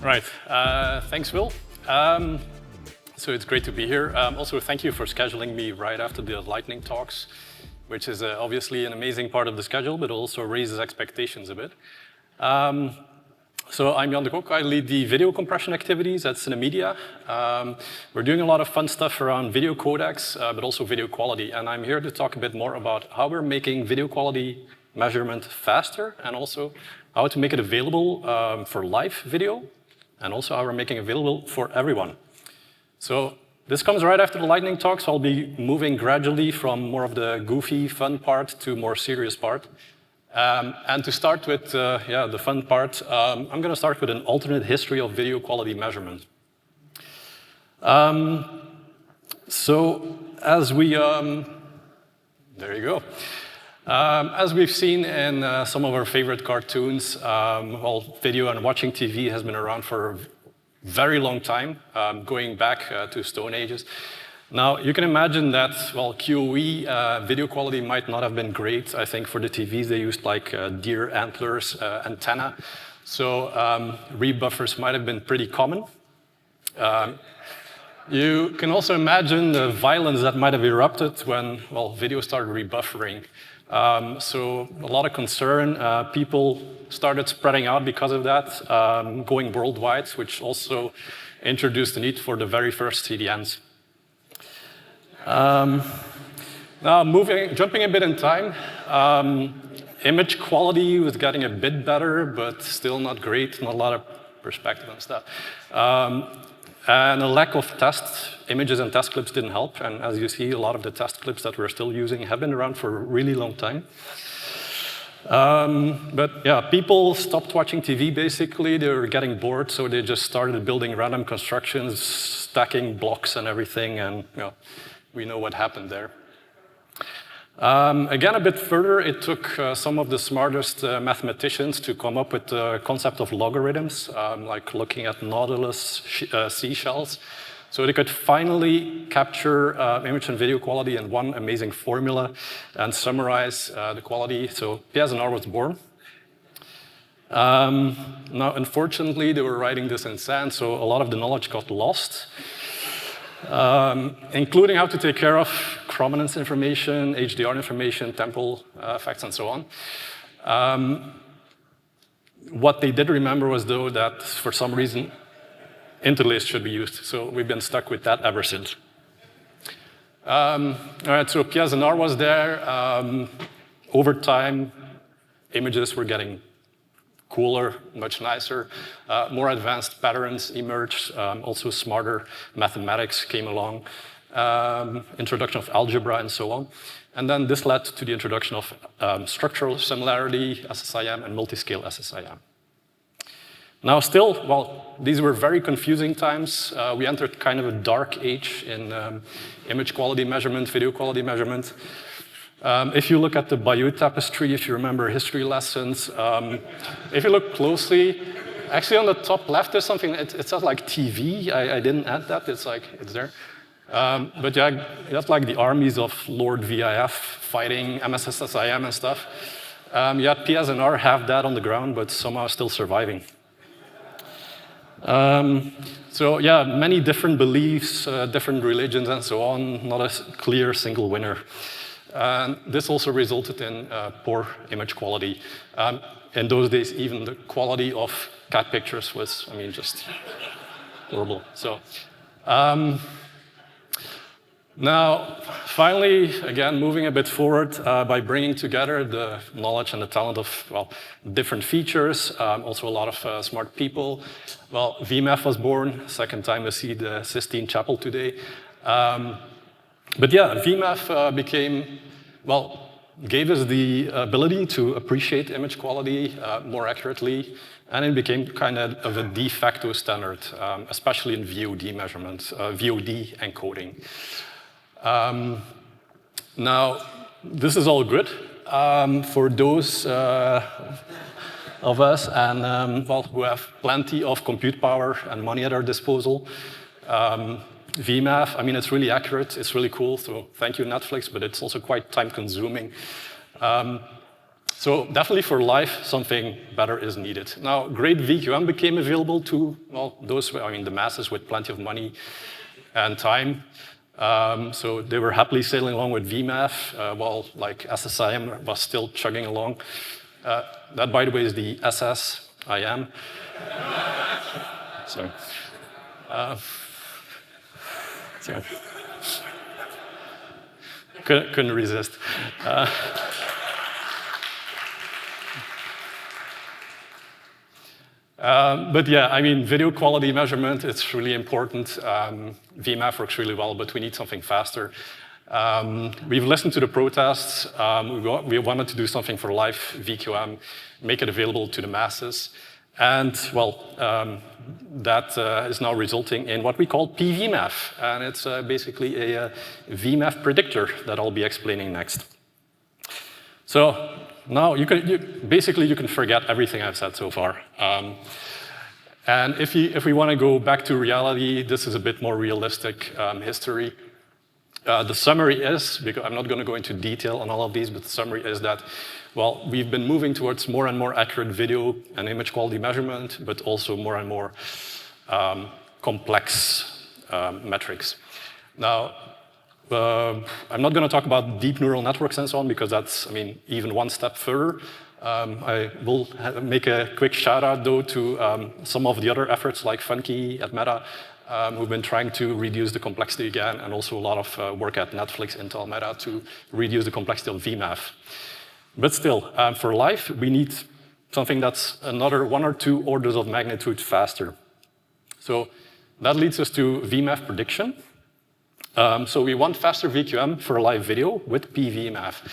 Right. Thanks, Will. So it's great to be here. Also, thank you for scheduling me right after the lightning talks, which is obviously an amazing part of the schedule, but also raises expectations a bit. So I'm Jan de Kok. I lead the video compression activities at Cinemedia. We're doing a lot of fun stuff around video codecs, but also video quality. And I'm here to talk a bit more about how we're making video quality measurement faster, and also how to make it available for live video, and also how we're making it available for everyone. So this comes right after the lightning talk, so I'll be moving gradually from more of the goofy, fun part to more serious part. And to start with the fun part, I'm going to start with an alternate history of video quality measurement. So as we, there you go. As we've seen in some of our favorite cartoons, well, video and watching TV has been around for a very long time, going back to Stone Ages. Now, you can imagine that, well, QoE video quality might not have been great. I think for the TVs, they used like deer antlers antenna. So rebuffers might have been pretty common. You can also imagine the violence that might have erupted when, well, video started rebuffering. So a lot of concern. People started spreading out because of that, going worldwide, which also introduced the need for the very first CDNs. Now, jumping a bit in time, image quality was getting a bit better, but still not great, not a lot of perspective and stuff. And a lack of test images and test clips didn't help. And as you see, a lot of the test clips that we're still using have been around for a really long time. But yeah, people stopped watching TV, basically. They were getting bored, so they just started building random constructions, stacking blocks and everything, and you know, we know what happened there. Again, a bit further, it took some of the smartest mathematicians to come up with the concept of logarithms, like looking at Nautilus seashells. So they could finally capture image and video quality in one amazing formula and summarize the quality. So PSNR was born. Now, unfortunately, they were writing this in sand, so a lot of the knowledge got lost. Including how to take care of chrominance information, HDR information, temporal effects, and so on. What they did remember was, though, that for some reason, interlace should be used. So we've been stuck with that ever since. All right, so PSNR was there. Over time, images were getting cooler, much nicer. More advanced patterns emerged. Also smarter mathematics came along. Introduction of algebra and so on. And then this led to the introduction of structural similarity, SSIM, and multiscale SSIM. Now still, well, these were very confusing times. We entered kind of a dark age in image quality measurement, video quality measurement. If you look at the Bayeux tapestry, if you remember history lessons, if you look closely, actually on the top left there's something, it says like TV. I didn't add that, it's like, it's there. But yeah, that's like the armies of Lord VIF fighting MSSIM and stuff. Yeah, PSNR have that on the ground, but somehow still surviving. So yeah, many different beliefs, different religions and so on, not a clear single winner. And this also resulted in poor image quality. In those days, even the quality of cat pictures was, I mean, just horrible. So now, finally, again, moving a bit forward by bringing together the knowledge and the talent of, well, different features, also a lot of smart people. Well, VMAF was born, second time we see the Sistine Chapel today. But yeah, VMAF became, well, gave us the ability to appreciate image quality more accurately, and it became kind of a de facto standard, especially in VOD measurements, VOD encoding. Now, this is all good for those of us and well, who have plenty of compute power and money at our disposal. VMAF, I mean, it's really accurate, it's really cool, so thank you, Netflix, but it's also quite time-consuming. So definitely for life, something better is needed. Now, great VQM became available to, well, the masses with plenty of money and time. So they were happily sailing along with VMAF, while like SSIM was still chugging along. That, by the way, is the SSIM. Sorry. Sorry. Couldn't resist. But yeah, I mean, video quality measurement, it's really important. VMAF works really well, but we need something faster. We've listened to the protests. We wanted to do something for live VQM, make it available to the masses. And, well, that is now resulting in what we call PVMAF. And it's basically a VMAF predictor that I'll be explaining next. So now you can forget everything I've said so far. And if we want to go back to reality, this is a bit more realistic history. The summary is, because I'm not going to go into detail on all of these, but the summary is that, well, we've been moving towards more and more accurate video and image quality measurement, but also more and more complex metrics. Now, I'm not going to talk about deep neural networks and so on, because that's, I mean, even one step further. I will make a quick shout out, though, to some of the other efforts like Funky at Meta, who've been trying to reduce the complexity again, and also a lot of work at Netflix, Intel, Meta to reduce the complexity of VMAF. But still, for life, we need something that's another 1 or 2 orders of magnitude faster. So that leads us to VMAF prediction. So we want faster VQM for live video with PVMAF.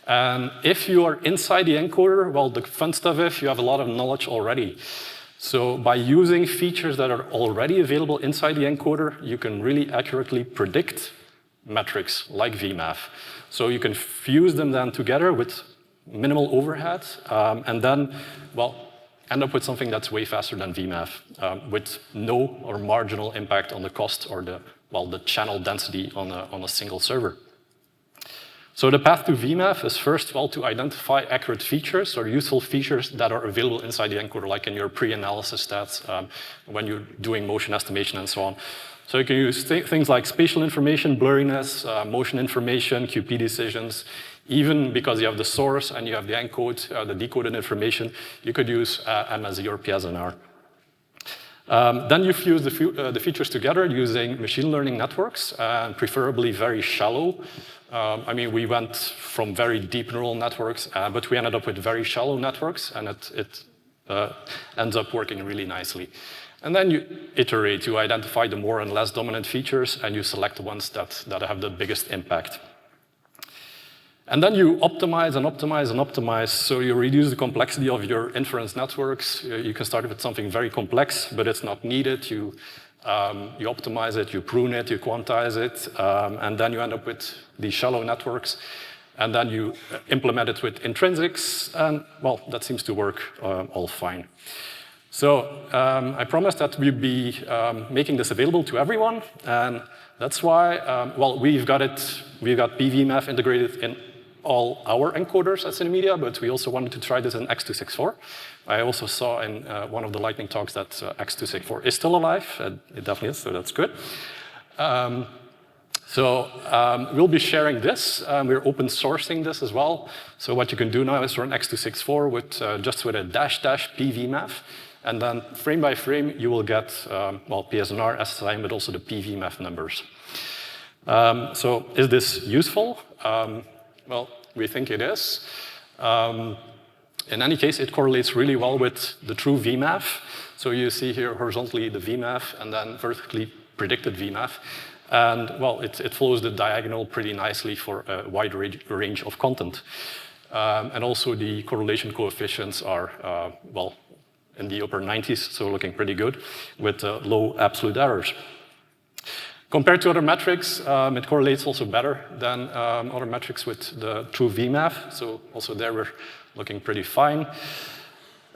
And if you are inside the encoder, well, the fun stuff is you have a lot of knowledge already. So by using features that are already available inside the encoder, you can really accurately predict metrics like VMAF. So you can fuse them then together with minimal overhead, and then, well, end up with something that's way faster than VMAF, with no or marginal impact on the cost or the channel density on a single server. So the path to VMAF is first, well, to identify accurate features or useful features that are available inside the encoder, like in your pre-analysis stats, when you're doing motion estimation and so on. So you can use things like spatial information, blurriness, motion information, QP decisions. Even because you have the source and you have the encode, the decoded information, you could use MSE or PSNR. Then you fuse the features together using machine learning networks, and preferably very shallow. I mean, we went from very deep neural networks, but we ended up with very shallow networks, and it ends up working really nicely. And then you iterate, you identify the more and less dominant features, and you select the ones that have the biggest impact. And then you optimize and optimize and optimize, so you reduce the complexity of your inference networks. You can start with something very complex, but it's not needed. You optimize it, you prune it, you quantize it, and then you end up with these shallow networks. And then you implement it with intrinsics, and, well, that seems to work all fine. So I promised that we'd be making this available to everyone, and that's why, well, we've got PVMAF integrated in all our encoders at Cinemedia, but we also wanted to try this in X264. I also saw in one of the lightning talks that X264 is still alive. It definitely is, so that's good. We'll be sharing this. We're open sourcing this as well. So what you can do now is run X264 with just with a -- PVMAF, and then frame by frame you will get well, PSNR, SSIM, but also the PVMAF numbers. So is this useful? Well, we think it is. In any case, it correlates really well with the true VMAF. So you see here horizontally the VMAF and then vertically predicted VMAF. And, well, it follows the diagonal pretty nicely for a wide range of content. And also the correlation coefficients are, well, in the upper 90s, so looking pretty good, with low absolute errors. Compared to other metrics, it correlates also better than other metrics with the true VMAF. So also there we're looking pretty fine.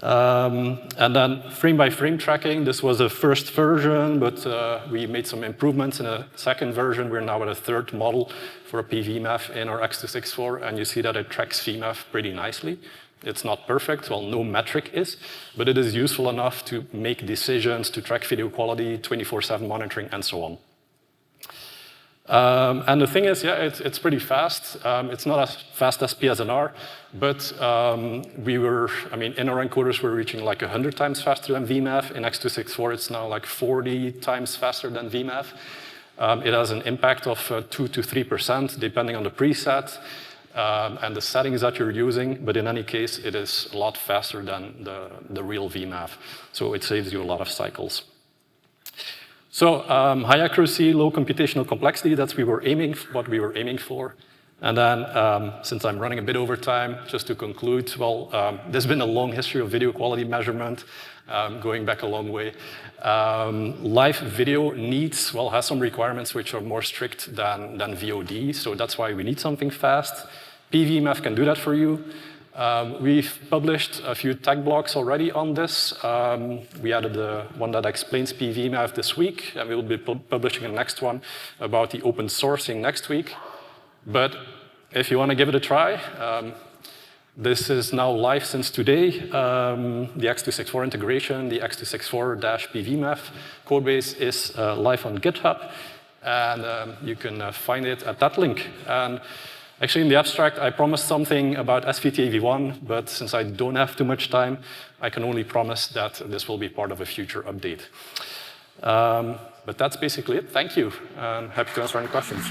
And then frame-by-frame tracking, this was the first version, but we made some improvements in a second version. We're now at a third model for a PVMAF in our X264, and you see that it tracks VMAF pretty nicely. It's not perfect, well, no metric is, but it is useful enough to make decisions, to track video quality, 24/7 monitoring, and so on. And the thing is, yeah, it's pretty fast. It's not as fast as PSNR, but in our encoders, we're reaching like 100 times faster than VMAF. In X264, it's now like 40 times faster than VMAF. It has an impact of 2 to 3%, depending on the preset and the settings that you're using, but in any case, it is a lot faster than the real VMAF. So it saves you a lot of cycles. So high accuracy, low computational complexity, that's what we were aiming for. And then, since I'm running a bit over time, just to conclude, well, there's been a long history of video quality measurement, going back a long way. Live video has some requirements which are more strict than VOD, so that's why we need something fast. PVMAF can do that for you. We've published a few tech blogs already on this. We added the one that explains PVMAF this week, and we'll be publishing the next one about the open sourcing next week. But if you want to give it a try, this is now live since today. The X264 integration, the X264-PVMAF codebase is live on GitHub, and you can find it at that link. And actually, in the abstract, I promised something about SVT-AV1, but since I don't have too much time, I can only promise that this will be part of a future update. But that's basically it. Thank you. Happy to answer any questions.